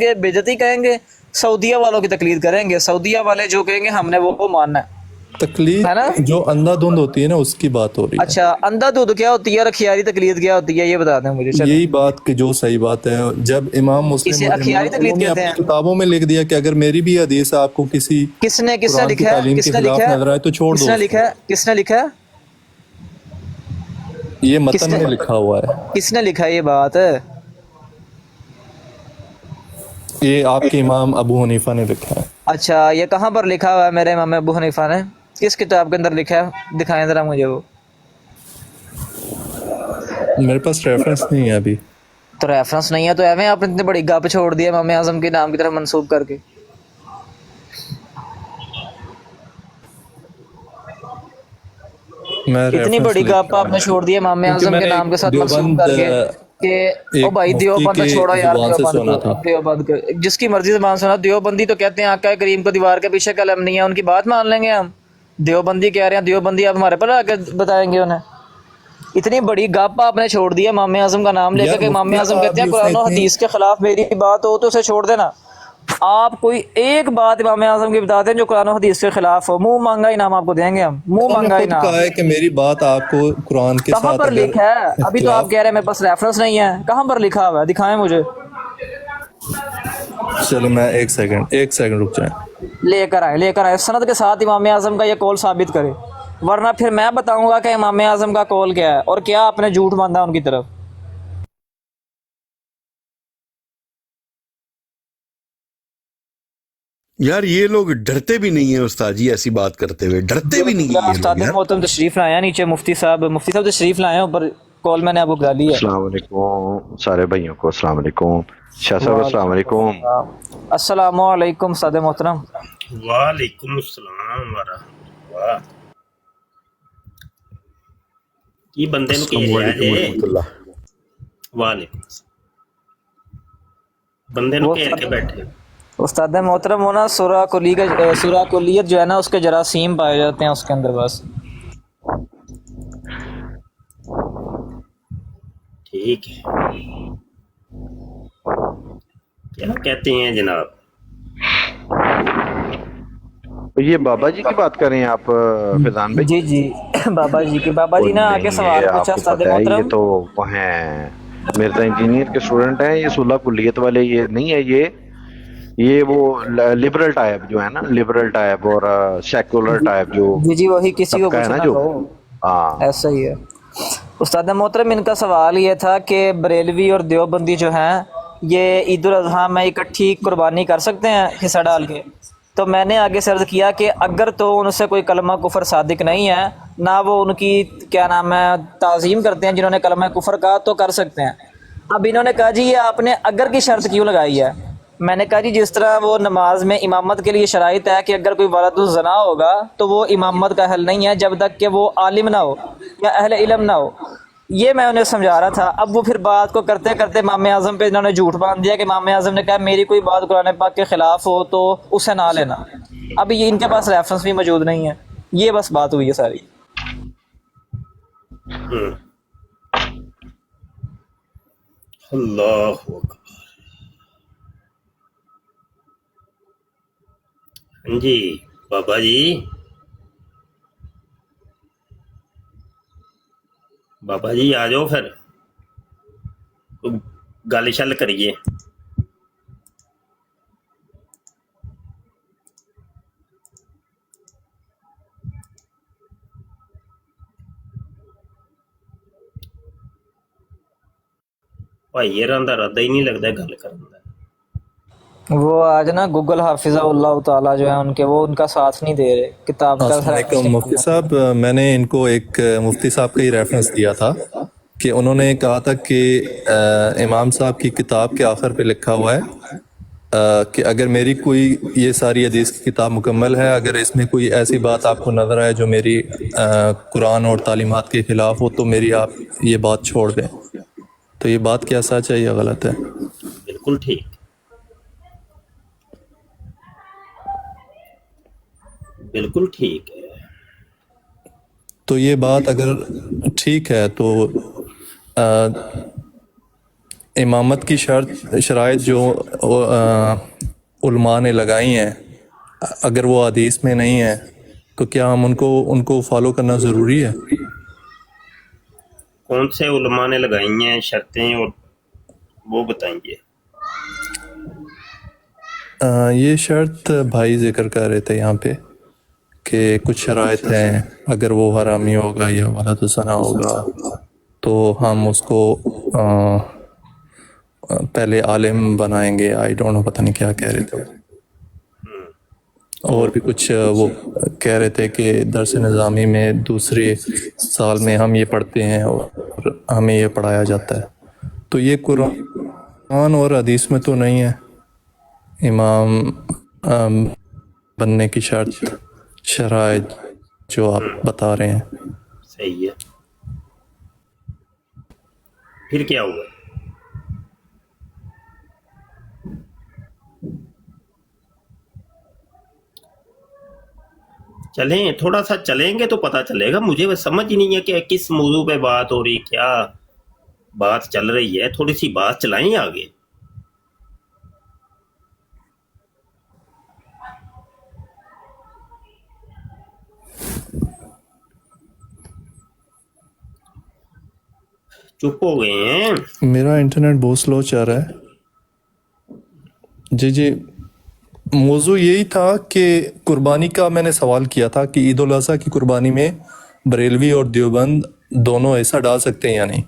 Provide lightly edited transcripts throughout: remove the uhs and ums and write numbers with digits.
گے بےعزتی کہیں گے، سعودیہ والوں کی تقلید کریں گے، سعودیہ والے جو کہیں گے ہم نے وہ ماننا ہے نا۔ تقلید جو اندھا دھند ہوتی ہے نا اس کی بات ہو رہی ہے۔ اچھا اندھا دودھ کیا ہوتی ہے اور اخیاری تقلید کیا ہوتی ہے یہ بتا دیں مجھے۔ چلیں یہی بات کہ جو صحیح بات ہے، جب امام مسلم اسے اور اخیاری انہوں تقلید نے کہتے اپنی ہیں۔ کتابوں میں لکھ دیا کہ اگر میری بھی حدیث آپ کو کسی کس نے قرآن کی لکھا ہے؟ تعلیم کے خلاف نظر آئے تو چھوڑ کس دو نے اس کو۔ لکھا ہے؟ کس نے لکھا ہے؟ یہ کس متن نے میں لکھا ہوا ہے، کس نے لکھا ہے یہ بات؟ یہ آپ کے امام ابو حنیفہ نے لکھا ہے۔ اچھا یہ کہاں پر لکھا ہوا ہے میرے امام ابو حنیفہ نے؟ کس کتاب کے اندر لکھا ہے؟ دکھائیں ذرا مجھے وہ۔ میرے پاس ریفرنس نہیں ہے ابھی۔ تو ریفرنس نہیں ہے تو ایویں آپ نے اتنی بڑی گپ چھوڑ دی امام اعظم کے نام کی طرف منسوب کر کے۔ میں اتنی ریفرنس بڑی لے گپ کے آپ نے چھوڑ دی امام کیونکہ اعظم میں کے نے نام کے ایک ساتھ منسوب دیوبند کر کے کہ او ایک بھائی مفتی دیوبند کے چھوڑو یار، زبان سے دیوبند سنا کو تھا۔ دیوبند کو جس کی مرضی زبان سنا۔ دیوبندی تو کہتے ہیں آقا کریم کو دیوار کے پیچھے قلم نہیں ہے، ان کی بات مان لیں گے ہم؟ دیوبندی کہہ رہے ہیں دیوبندی، آپ ہمارے پر آ کے بتائیں گے انہیں؟ اتنی بڑی گپ آپ نے چھوڑ دی امام اعظم کا نام لے کے یار کہ امام مفتی اعظم صاحب کہتے بھی ہیں اس نے قرآن و اتنی حدیث کے خلاف میری بات ہو تو اسے چھوڑ دینا۔ آپ کوئی ایک بات امام اعظم کی بتا دیں جو قرآن و حدیث کے خلاف ہو، منہ مانگا انعام آپ کو دیں گے ہم، منہ انہوں نے مانگا خود انعام۔ کہا ہے کہ میری بات آپ کو قرآن کے کہاں ساتھ پر اگر لکھا ہے؟ ابھی تو آپ اختلاف۔ کہہ رہے ہیں میرے پاس ریفرنس نہیں ہے، کہاں پر لکھا ہوا ہے؟ دکھائیں مجھے۔ چلے میں ایک سیکنڈ رک جائیں۔ لے کر آئے سند کے ساتھ امام اعظم کا یہ قول ثابت کرے، ورنہ پھر میں بتاؤں گا کہ امام اعظم کا قول کیا ہے اور کیا آپ نے جھوٹ باندھا ان کی طرف۔ یار یہ لوگ ڈرتے بھی نہیں ہیں استاد جی، ایسی بات کرتے ہوئے ڈرتے بھی نہیں ہیں یہ استاد لوگ یار۔ محترم تشریف لائے ہیں نیچے، مفتی صاحب تشریف لائے ہیں اوپر، کال میں نے آپ کو کرا لی ہے۔ السلام علیکم سارے بھائیوں کو، السلام علیکم شاہ صاحب، السلام وعلیکم علیکم۔ السلام۔ السلام علیکم استاد محترم۔ وعلیکم السلام ورحمۃ اللہ۔ یہ بندے نو السلام گھیریا علیکم جے۔ ورحمۃ اللہ۔ وعلیکم السلام۔ بندے نو وہ گھیر کے بیٹھے۔ استاد محترم وہ نا سورہ کلیت جو ہے نا اس کے جراثیم پائے جاتے ہیں اس کے اندر بس۔ ٹھیک ہے، کیا کہتے ہیں جناب؟ یہ بابا جی کی بات کر رہے ہیں آپ فیضان بھائی؟ جی جی بابا جی کی، بابا جی وہ نے آ کے نہیں، سوال یہ پوچھا آپ کو استاد پتہ ہے یہ محترم۔ تو وہ ہیں مرزا انجینئر کے اسٹوڈنٹ ہیں، یہ صلح کلیت والے یہ نہیں ہے، یہ وہ لبرل ٹائپ جو ہے نا، لبرل ٹائپ اور سیکولر ٹائپ جو جی جی وہی کسی کو طبقہ ہے کچھ نا نہ جو، کہو، ہاں۔ ایسا ہی ہے۔ استاد محترم ان کا سوال یہ تھا کہ بریلوی اور دیوبندی جو ہیں یہ عید الاضحیٰ میں اکٹھی قربانی کر سکتے ہیں حصہ ڈال کے؟ تو میں نے آگے سے عرض کیا کہ اگر تو ان سے کوئی کلمہ کفر صادق نہیں ہے، نہ وہ ان کی کیا نام ہے تعظیم کرتے ہیں جنہوں نے کلمہ کفر کہا، تو کر سکتے ہیں۔ اب انہوں نے کہا جی یہ آپ نے اگر کی شرط کیوں لگائی ہے؟ میں نے کہا جی جس طرح وہ نماز میں امامت کے لیے شرائط ہے کہ اگر کوئی ولد الزنا ہوگا تو وہ امامت کا اہل نہیں ہے جب تک کہ وہ عالم نہ ہو یا اہل علم نہ ہو۔ یہ میں انہیں سمجھا رہا تھا۔ اب وہ پھر بات کو کرتے کرتے امام اعظم پہ انہوں نے جھوٹ باندھ دیا کہ امام اعظم نے کہا میری کوئی بات قرآن پاک کے خلاف ہو تو اسے نہ لینا۔ اب یہ ان کے پاس ریفرنس بھی موجود نہیں ہے، یہ بس بات ہوئی ہے ساری۔ اللہ اکبر۔ ہاں جی بابا جی، بابا جی آ جاؤ پھر گل شل کریے۔ بھائی یار دا ردا ہی نہیں لگتا گل کرن دا۔ وہ آج نا گوگل حافظہ اللہ تعالیٰ جو ہے ان کے، وہ ان کا ساتھ نہیں دے رہے، کتاب کا السلام علیکم مفتی صاحب، میں نے ان کو ایک مفتی صاحب کا ہی ریفرنس دیا تھا کہ انہوں نے کہا تھا کہ امام صاحب کی کتاب کے آخر پہ لکھا ہوا ہے کہ اگر میری کوئی، یہ ساری حدیث کی کتاب مکمل ہے، اگر اس میں کوئی ایسی بات آپ کو نظر آئے جو میری قرآن اور تعلیمات کے خلاف ہو تو میری آپ یہ بات چھوڑ دیں۔ تو یہ بات کیا سچ ہے یا غلط ہے؟ بالکل ٹھیک، بالکل ٹھیک ہے۔ تو یہ بات اگر ٹھیک ہے تو امامت کی شرائط جو علماء نے لگائی ہیں اگر وہ حدیث میں نہیں ہے تو کیا ہم ان کو فالو کرنا ضروری ہے؟ کون سے علماء نے لگائی ہیں شرطیں اور وہ بتائیے. یہ شرط بھائی ذکر کر رہے تھے یہاں پہ کہ کچھ شرائط ہیں، اگر وہ حرامی ہوگا یا ولد زنا ہوگا تو ہم اس کو پہلے عالم بنائیں گے. آئی ڈونٹ نو، پتہ نہیں کیا کہہ رہے تھے. اور بھی کچھ وہ کہہ رہے تھے کہ درس نظامی میں دوسرے سال میں ہم یہ پڑھتے ہیں اور ہمیں یہ پڑھایا جاتا ہے. تو یہ قرآن اور حدیث میں تو نہیں ہے امام بننے کی شرائط جو آپ بتا رہے ہیں. صحیح ہے. پھر کیا ہوا؟ چلیں تھوڑا سا چلیں گے تو پتہ چلے گا. مجھے وہ سمجھ ہی نہیں ہے کہ کس موضوع پہ بات ہو رہی، کیا بات چل رہی ہے. تھوڑی سی بات چلائیں آگے. چپ ہو گئے ہیں. میرا انٹرنیٹ بہت سلو چل رہا ہے. جی موضوع یہی تھا کہ قربانی کا میں نے سوال کیا تھا کہ عید الاضحیٰ کی قربانی میں بریلوی اور دیوبند دونوں ایسا ڈال سکتے ہیں یا نہیں.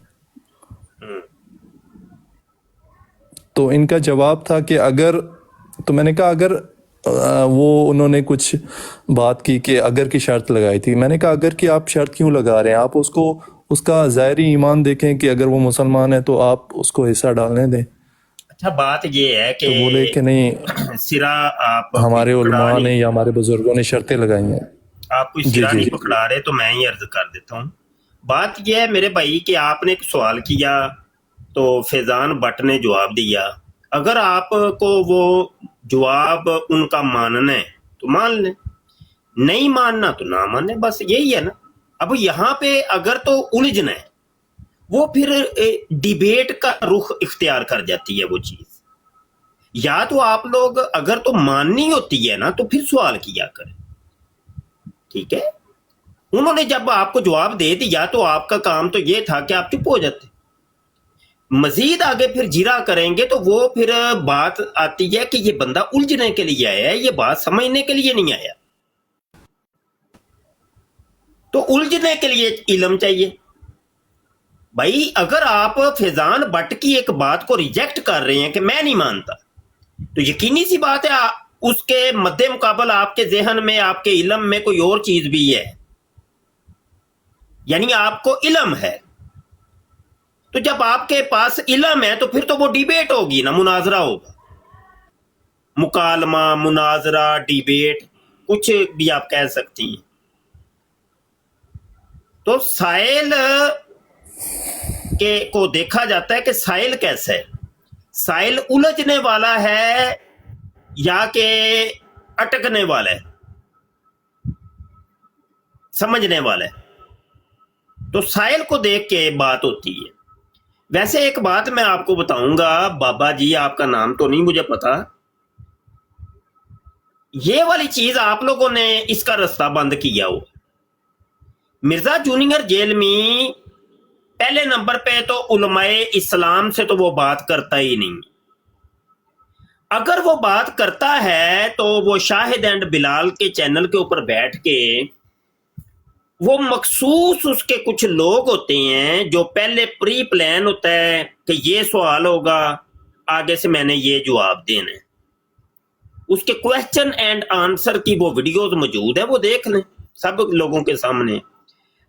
تو ان کا جواب تھا کہ اگر، تو میں نے کہا اگر وہ انہوں نے کچھ بات کی کہ اگر کی شرط لگائی تھی. میں نے کہا اگر کی آپ شرط کیوں لگا رہے ہیں؟ آپ اس کا ظاہری ایمان دیکھیں کہ اگر وہ مسلمان ہے تو آپ اس کو حصہ ڈالنے دیں. اچھا بات یہ ہے کہ تو بولے کہ نہیں، سرا آپ ہمارے علماء نے یا ہمارے بزرگوں نے شرطیں لگائی ہیں. آپ کوئی سرا نہیں پکڑا رہے تو میں ہی عرض کر دیتا ہوں. بات یہ ہے میرے بھائی کہ آپ نے ایک سوال کیا تو فیضان بٹ نے جواب دیا. اگر آپ کو وہ جواب ان کا ماننا ہے تو مان لیں، نہیں ماننا تو نہ مانیں. بس یہی ہے نا. اب یہاں پہ اگر تو الجھنا ہے وہ پھر ڈیبیٹ کا رخ اختیار کر جاتی ہے وہ چیز. یا تو آپ لوگ اگر تو ماننی ہوتی ہے نا تو پھر سوال کیا کریں. ٹھیک ہے، انہوں نے جب آپ کو جواب دے دیا تو آپ کا کام تو یہ تھا کہ آپ چپ ہو جاتے. مزید آگے پھر جرا کریں گے تو وہ پھر بات آتی ہے کہ یہ بندہ الجھنے کے لیے آیا ہے، یہ بات سمجھنے کے لیے نہیں آیا. تو الجھنے کے لیے علم چاہیے. بھائی اگر آپ فیضان بٹ کی ایک بات کو ریجیکٹ کر رہے ہیں کہ میں نہیں مانتا، تو یقینی سی بات ہے اس کے مد مقابل آپ کے ذہن میں، آپ کے علم میں کوئی اور چیز بھی ہے. یعنی آپ کو علم ہے. تو جب آپ کے پاس علم ہے تو پھر تو وہ ڈیبیٹ ہوگی نا، مناظرہ ہوگا. مکالمہ، مناظرہ، ڈیبیٹ، کچھ بھی آپ کہہ سکتی ہیں. تو سائل کو دیکھا جاتا ہے کہ سائل کیسا ہے. سائل الجھنے والا ہے یا کہ اٹکنے والا ہے، سمجھنے والا ہے. تو سائل کو دیکھ کے بات ہوتی ہے. ویسے ایک بات میں آپ کو بتاؤں گا، بابا جی آپ کا نام تو نہیں مجھے پتا، یہ والی چیز آپ لوگوں نے اس کا رستہ بند کیا ہو. مرزا جونیئر جیل میں پہلے نمبر پہ تو علماء اسلام سے تو وہ بات کرتا ہی نہیں. اگر وہ بات کرتا ہے تو وہ شاہد اینڈ بلال کے چینل کے اوپر بیٹھ کے وہ مخصوص اس کے کچھ لوگ ہوتے ہیں جو پہلے پری پلان ہوتا ہے کہ یہ سوال ہوگا، آگے سے میں نے یہ جواب دینا ہے. اس کے کویسچن اینڈ آنسر کی وہ ویڈیوز موجود ہے، وہ دیکھ لیں سب لوگوں کے سامنے.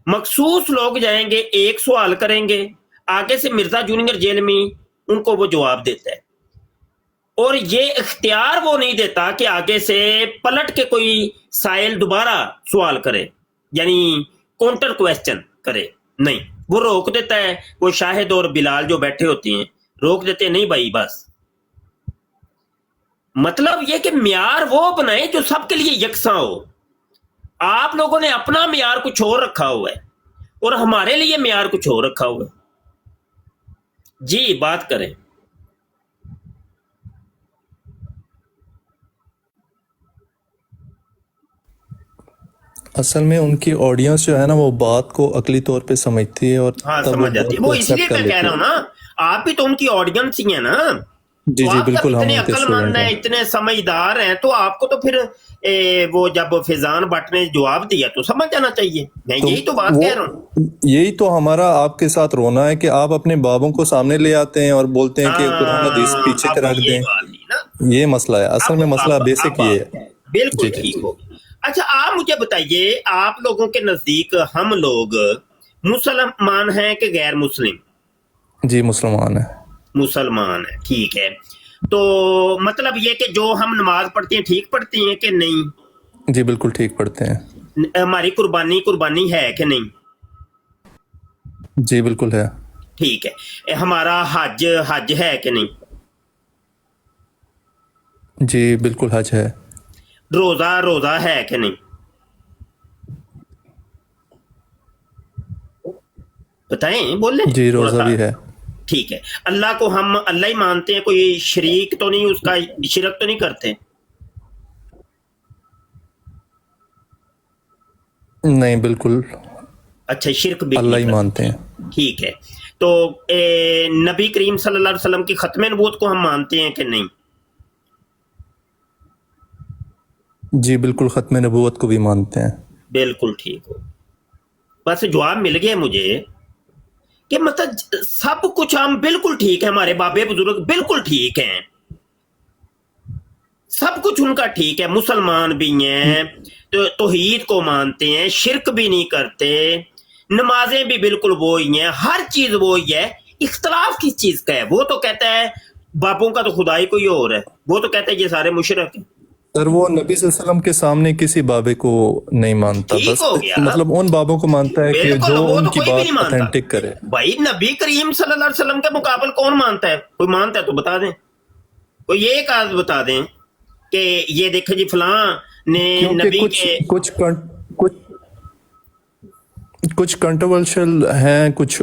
مخصوص لوگ جائیں گے، ایک سوال کریں گے، آگے سے مرزا جونیئر جیل میں ان کو وہ جواب دیتا ہے. اور یہ اختیار وہ نہیں دیتا کہ آگے سے پلٹ کے کوئی سائل دوبارہ سوال کرے، یعنی کاؤنٹر کویسچن کرے. نہیں، وہ روک دیتا ہے. وہ شاہد اور بلال جو بیٹھے ہوتے ہیں روک دیتے ہیں، نہیں بھائی بس. مطلب یہ کہ معیار وہ بنائے جو سب کے لیے یکساں ہو. آپ لوگوں نے اپنا معیار کچھ اور رکھا ہوا ہے اور ہمارے لیے معیار کچھ اور رکھا ہوا ہے. جی بات کریں. اصل میں ان کی آڈینس جو ہے نا وہ بات کو عقلی طور پہ سمجھتی ہے اور ہاں تب سمجھ جاتی ہے، بات کو وہ اس لیے ایکسیپٹ کر میں کہہ لیتی رہا ہوں نا، آپ بھی تو ان کی آڈینس ہی ہیں نا، جی تو جی آپ جب بالکل، ہم اتنے ان کے عقل مند اسٹوڈنٹ ہیں، ہیں. اتنے سمجھدار ہیں، تو آپ کو تو پھر وہ جب فیضان بٹ نے جواب دیا تو سمجھ جانا چاہیے، میں یہی تو بات وہ کہہ رہا ہوں۔ یہی تو ہمارا آپ کے ساتھ رونا ہے کہ آپ اپنے بابوں کو سامنے لے آتے ہیں اور بولتے ہیں کہ قرآن حدیث ہاں پیچھے اب رکھ یہ دیں. بات تھی نا، یہ مسئلہ ہے، اصل میں مسئلہ بیسک یہ ہے. بالکل جی جی ٹھیک ہو گیا۔ اچھا آپ مجھے بتائیے، آپ لوگوں کے نزدیک ہم لوگ مسلمان ہیں کہ غیر مسلم؟ جی مسلمان ہے. مسلمان ہیں، ٹھیک ہے، تو مطلب یہ کہ جو ہم نماز پڑھتے ہیں ٹھیک پڑھتے ہیں کہ نہیں؟ جی بالکل ٹھیک پڑھتے ہیں. ہماری قربانی ہے کہ نہیں؟ جی بالکل ہے. ٹھیک ہے، ہمارا حج ہے کہ نہیں؟ جی بالکل حج ہے. روزہ ہے کہ نہیں؟ بتائیں، بولیں جی تھوڑا روزہ سا۔ بھی ہے. ٹھیک ہے، اللہ کو ہم اللہ ہی مانتے ہیں، کوئی شریک تو نہیں، اس کا شرک تو نہیں کرتے؟ نہیں بالکل اچھا، شرک بھی اللہ نہیں ہی کرتے، مانتے ہیں. ٹھیک ہے، تو نبی کریم صلی اللہ علیہ وسلم کی ختم نبوت کو ہم مانتے ہیں کہ نہیں؟ جی بالکل ختم نبوت کو بھی مانتے ہیں. بالکل ٹھیک ہو، بس جواب مل گیا مجھے کہ مطلب سب کچھ ہم بالکل ٹھیک ہے، ہمارے بابے بزرگ بالکل ٹھیک ہیں، سب کچھ ان کا ٹھیک ہے، مسلمان بھی ہیں، توحید کو مانتے ہیں، شرک بھی نہیں کرتے، نمازیں بھی بالکل وہی ہیں، ہر چیز وہی ہے، اختلاف کس چیز کا ہے؟ وہ تو کہتا ہے باپوں کا تو خدا ہی کوئی اور ہے، وہ تو کہتا ہے یہ سارے مشرک ہیں۔ سر وہ نبی صلی اللہ علیہ وسلم کے سامنے کسی بابے کو نہیں مانتا، ٹھیک بس ہو گیا، مطلب ان بابوں کو مانتا ہے کہ بالکل، جو وہ ان تو کی کوئی بھی نہیں بات مانتا اتھینٹک کرے. بھائی، نبی کریم صلی اللہ علیہ وسلم کے مقابل کون مانتا ہے؟ کوئی مانتا ہے تو بتا دیں، کوئی ایک آدھ بتا دیں کہ یہ دیکھیں جی فلاں نے کیونکہ نبی کے کچھ کنٹروورشل ہیں، کچھ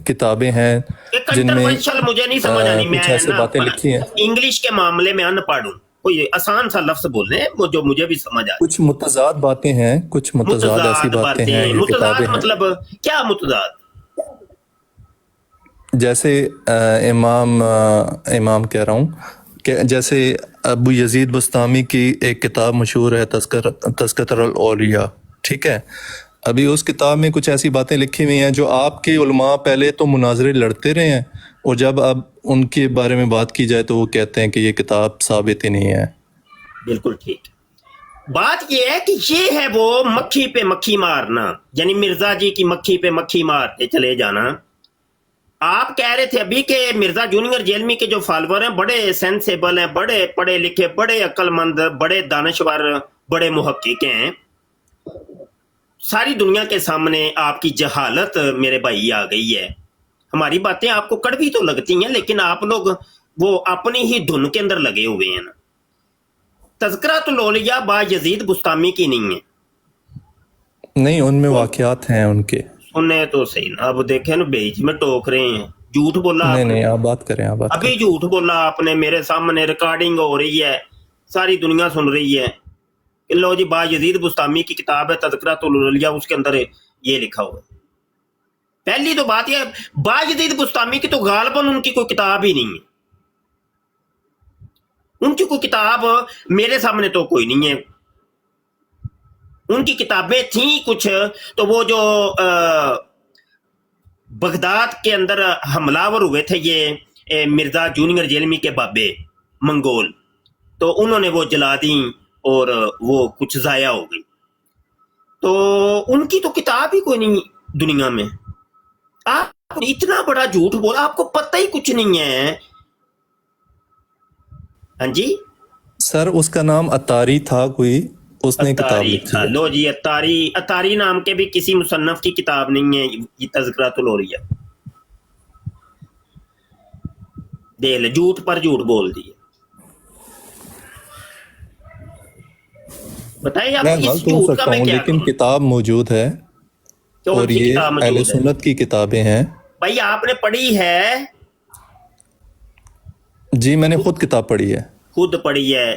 کتابیں ہیں جن میں کنٹروورشل مجھے نہیں سمجھ آنی، کچھ میں ایسے نا باتیں لکھی ہیں. انگلش کے معاملے میں ان پڑھ ہوں، کوئی آسان سا لفظ بولنے وہ جو مجھے بھی سمجھ آ جائے۔ کچھ متضاد باتیں ہیں، کچھ متضاد ایسی باتیں ہیں یا متضاد کتابیں ہیں، مطلب کیا متضاد؟ جیسے امام کہہ رہا ہوں کہ جیسے ابو یزید بستامی کی ایک کتاب مشہور ہے تذکرۃ الاولیاء، ٹھیک ہے. ابھی اس کتاب میں کچھ ایسی باتیں لکھی ہوئی ہیں جو آپ کے علماء پہلے تو مناظرے لڑتے رہے ہیں، اور جب اب ان کے بارے میں بات کی جائے تو وہ کہتے ہیں کہ یہ کتاب ثابت ہی نہیں ہے. بالکل ٹھیک، بات یہ ہے کہ یہ ہے وہ مکھی پہ مکھی مارنا، یعنی مرزا جی کی مکھی پہ مکھی مارتے چلے جانا۔ آپ کہہ رہے تھے ابھی کہ مرزا جونیئر جیلمی کے جو فالوور ہیں بڑے سینسیبل ہیں، بڑے پڑھے لکھے، بڑے عقل مند، بڑے دانشور، بڑے محقق ہیں۔ ساری دنیا کے سامنے آپ کی جہالت میرے بھائی آ گئی ہے، ہماری باتیں آپ کو کڑوی تو لگتی ہیں، لیکن آپ لوگ وہ اپنی ہی دھن کے اندر لگے ہوئے ہیں نا۔ تذکرۃ الاولیاء با یزید بستامی کی نہیں ہے، نہیں ان میں واقعات ہیں ان کے. سننے تو صحیح نا، اب دیکھیں نا بیچ میں ٹوک رہے ہیں، جھوٹ بولا آپ نے، نہیں آپ بات کریں، آپ بات ابھی کریں. جھوٹ بولا آپ نے، میرے سامنے ریکارڈنگ ہو رہی ہے، ساری دنیا سن رہی ہے کہ لو جی با یزید بستامی کی کتاب ہے تذکرۃ الاولیاء، اس کے اندر یہ لکھا ہوا ہے۔ پہلی تو بات یہ با یزید بستامی کی تو غالباً ان کی کوئی کتاب ہی نہیں ہے، ان کی کوئی کتاب میرے سامنے تو کوئی نہیں ہے۔ ان کی کتابیں تھیں کچھ، تو وہ جو بغداد کے اندر حملہ ور ہوئے تھے یہ مرزا جونیئر جیلمی کے بابے منگول، تو انہوں نے وہ جلا دیں اور وہ کچھ ضائع ہو گئی، تو ان کی تو کتاب ہی کوئی نہیں دنیا میں۔ آپ اتنا بڑا جھوٹ بولا، آپ کو پتہ ہی کچھ نہیں ہے۔ ہاں جی، سر اس کا نام اتاری تھا، کوئی اس نے کتاب اتاری لکھی تھا، ہے. لو جی اتاری نام کے بھی کسی مصنف کی کتاب نہیں ہے یہ تذکرۃ الاولیاء، دے لے جھوٹ پر جھوٹ بول دیے۔ بتائیں اب میں اس غلط ہو جھوٹ کا سکتا میں ہوں کیا لیکن کروں؟ کتاب موجود ہے، کون اور سی یہ کتاب اہل موجود ہے؟ سنت کی کتابیں ہیں. بھائی آپ نے پڑھی ہے؟ جی میں نے خود کتاب پڑھی ہے. خود پڑھی ہے،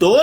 2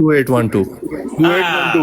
2812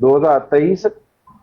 2023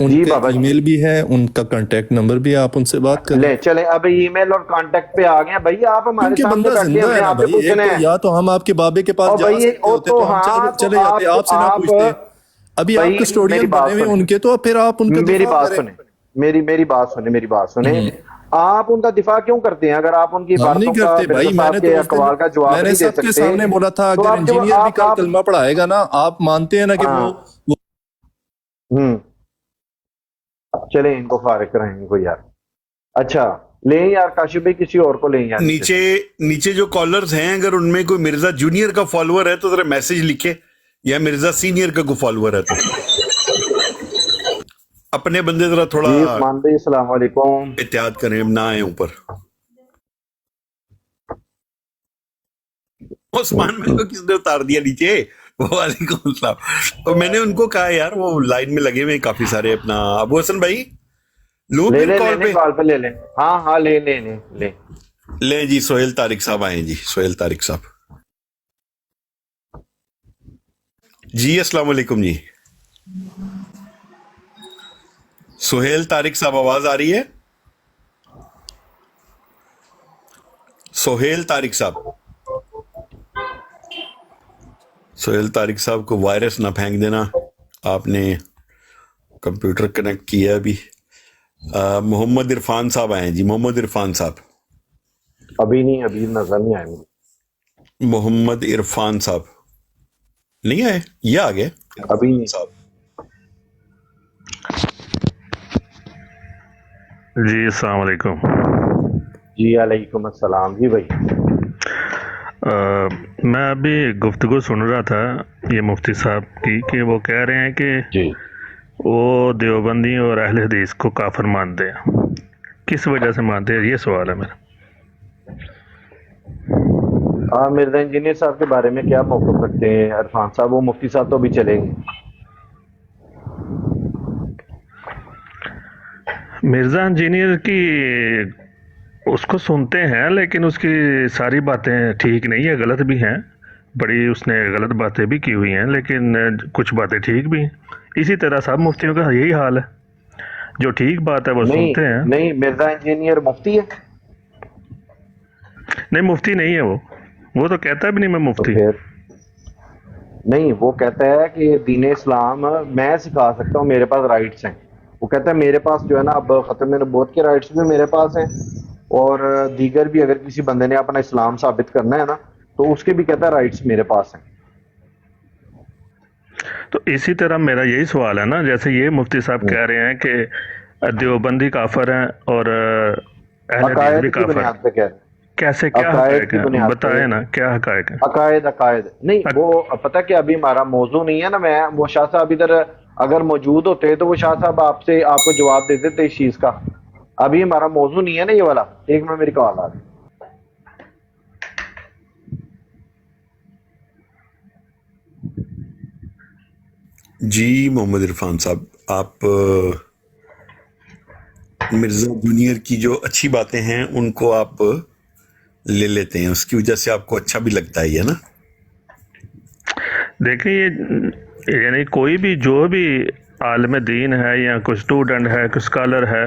ان جی کا بابا ای میل بھی ہے, ان کا کانٹیکٹ نمبر بھی ہے, آپ ان سے بات کریں. لے چلیں اب ای میل اور کانٹیکٹ پہ آ گئے بھائی, آپ ہمارے کیونکہ سامنے بندہ بیٹھے زندہ ہم ہے نے نا آپ سے بھائی, ایک پوچھنا تو ہے. یا تو ہم آپ کے بابے کے پاس اور جا بھائی سکتے وہ ہوتے تو تو ہم ہاں تو چلے جاتے, آپ سے نہ پوچھتے. ابھی آپ بھائی میری کسٹوڈین بات بنے ہوئے سنیں, ان کے, تو پھر آپ ان کا میری دفاع بات کریں. سنیں, میری بات سنیں. آپ ان کا دفاع کیوں کرتے ہیں؟ اگر آپ ان کی ہم نہیں باتوں کا کرتے مرزا بھائی, میں صاحب نے کے تو اس دن اقوال کا جواب میں نے نہیں دے سب کے سکتے سامنے بولا تھا, تو اگر آپ جو انجینئر بھی کل آپ کلمہ پڑھائے گا نا, آپ مانتے ہیں نا کہ وہ چلیں ان کو فارغ کریں ان کو یار. اچھا لیں یار کاشف بھائی, کسی اور کو لیں یار نیچے جو کالرز ہیں, اگر ان میں کوئی مرزا جونیئر کا فالوور ہے تو ذرا میسج لکھے, یا مرزا سینئر کا کوئی فالوور ہے تو اپنے بندے ذرا تھوڑا جی عثمان بھائی السلام علیکم. احتیاط کریں, نہ آئے اوپر. عثمان بھائی کو کس نے اتار دیا نیچے؟ وعلیکم السلام. اور میں نے ان کو کہا یار وہ لائن میں لگے ہوئے ہیں کافی سارے. اپنا ابو حسن بھائی لوں لے پھر لیں کال پہ؟ کال پہ لے لیں. ہاں لیں. لیں جی, سہیل طارق صاحب آئے جی, سہیل طارق صاحب جی. السلام علیکم جی. سہیل طارق صاحب آواز آ رہی ہے؟ سہیل طارق صاحب, سہیل طارق صاحب کو وائرس نہ پھینک دینا, آپ نے کمپیوٹر کنیکٹ کیا ابھی. محمد عرفان صاحب آئے جی, محمد عرفان صاحب. ابھی نظر نہیں آئے مجھے. محمد عرفان صاحب نہیں آئے, یہ آ گئے ابھی نہیں. جی السلام علیکم. جی علیکم السلام. جی بھائی میں ابھی گفتگو سن رہا تھا یہ مفتی صاحب کی, کہ وہ کہہ رہے ہیں کہ جی وہ دیوبندی اور اہل حدیث کو کافر مانتے ہیں. کس وجہ سے مانتے ہیں, یہ سوال ہے میرا. مرزا انجینئر صاحب کے بارے میں کیا موقف رکھتے ہیں عرفان صاحب؟ وہ مفتی صاحب تو بھی چلیں گے. مرزا انجینئر کی اس کو سنتے ہیں, لیکن اس کی ساری باتیں ٹھیک نہیں ہے, غلط بھی ہیں. بڑی اس نے غلط باتیں بھی کی ہوئی ہیں, لیکن کچھ باتیں ٹھیک بھی ہیں. اسی طرح سب مفتیوں کا یہی حال ہے, جو ٹھیک بات ہے وہ سنتے ہیں. نہیں مرزا انجینئر مفتی ہے؟ نہیں مفتی نہیں ہے وہ تو کہتا بھی نہیں میں تو مفتی. پھر نہیں, وہ کہتا ہے کہ دین اسلام میں سکھا سکتا ہوں, میرے پاس رائٹس ہیں. وہ کہتا ہے میرے پاس جو ہے نا اب ختم نبوت کے رائٹس بھی میرے پاس ہیں, اور دیگر بھی اگر کسی بندے نے اپنا اسلام ثابت کرنا ہے نا تو اس کے بھی کہتا ہے رائٹس میرے پاس ہیں. تو اسی طرح میرا یہی سوال ہے نا, جیسے یہ مفتی صاحب کہہ رہے ہیں کہ دیوبندی کافر ہیں اور اہل حدیث بھی عقائد کی کافر بنیاد ہیں. پہ کہہ رہے ہیں, کیسے, کیا عقائد حقائق کی ہیں, بنیاد پہ. بتائیں نا کیا حقائق ہیں. عقائد نہیں, وہ پتہ کہ ابھی ہمارا موضوع نہیں ہے نا. میں وہ شاہ صاحب ادھر اگر موجود ہوتے تو وہ شاہ صاحب آپ کو جواب دیتے تھے اس چیز کا. ابھی ہمارا موضوع نہیں ہے نا یہ والا. ایک میں میری کال آ رہی. جی محمد عرفان صاحب, آپ مرزا جونیئر کی جو اچھی باتیں ہیں ان کو آپ لے لیتے ہیں, اس کی وجہ سے آپ کو اچھا بھی لگتا ہے نا. دیکھیں یہ یعنی کوئی بھی جو بھی عالم دین ہے یا کوئی اسٹوڈنٹ ہے, کوئی اسکالر ہے,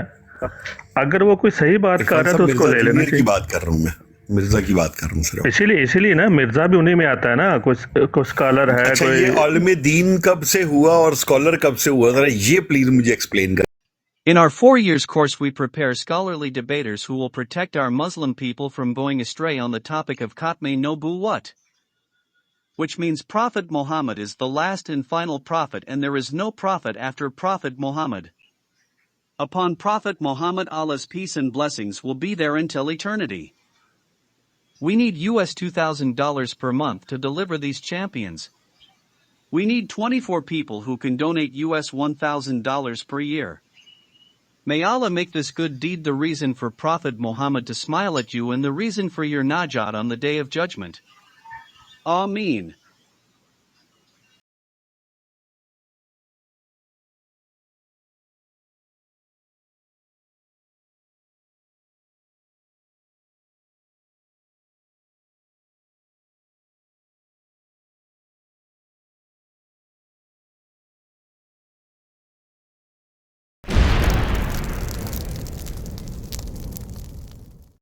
اگر وہ کوئی صحیح بات کر عرفان رہا ہے صاحب تو اس کو مرزا لے لینا جونیئر کی چاہیے. بات کر رہا ہوں, میں مرزا کی بات کر رہا ہوں صرف. اسی لیے نا مرزا بھی انہیں میں آتا ہے نا, کوئی اسکالر ہے, اچھا, کوئی. یہ عالم دین کب سے ہوا اور اسکالر کب سے ہوا, ذرا یہ پلیز مجھے ایکسپلین کر. In our 4 years course we prepare scholarly debaters who will protect our Muslim people from going astray on the topic of Khatme Nubuwwat. Which means Prophet Muhammad is the last and final prophet and there is no prophet after Prophet Muhammad. Upon Prophet Muhammad, Allah's peace and blessings will be there until eternity. We need US $2,000 per month to deliver these champions. We need 24 people who can donate US $1,000 per year. May Allah make this good deed the reason for Prophet Muhammad to smile at you and the reason for your najat on the Day of Judgment. Ameen.